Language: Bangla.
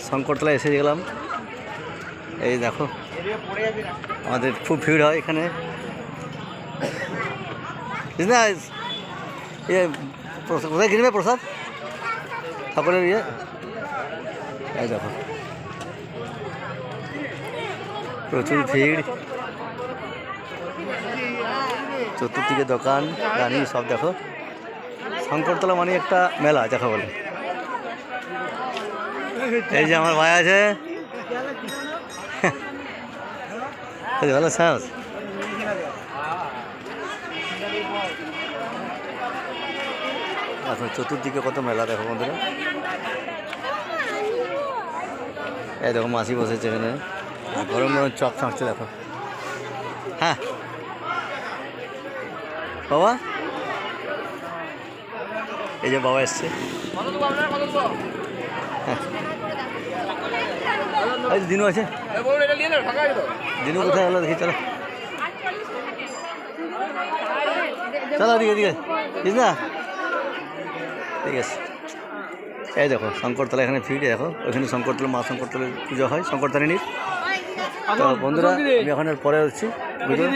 শঙ্করতলা এসে গেলাম। এই দেখো আমাদের খুব ভিড় হয় এখানে। ইয়ে কোথায় কিনবে প্রসাদ ঠাকুরের ইয়ে? এই দেখো প্রচুর ভিড়, চতুর্দিকে দোকান রানী সব। দেখো শঙ্করতলা মানে একটা মেলা দেখা বলে। এই যে আমার ভাই আছে, ভালো সাহস। এখন চতুর্দিকে কত মেলা দেখো বন্ধুরা। এই দেখো মাসি বসেছে এখানে, গরম গরম চপ ছাঁকছে দেখো। হ্যাঁ বাবা, এই যে বাবা এসছে। হ্যাঁ দিনু আছে, দিনু কোথায় হলো দেখি। চলো চলো দিকে দিকে বুঝ না, ঠিক আছে। এই দেখো শঙ্করতলা এখানে ভিড় দেখো। ওইখানে শঙ্করতলা মা শঙ্করতলার পুজো হয়, শঙ্করতারিণীর। তো বন্ধুরা আমি এখন পরে হচ্ছি বুঝলি।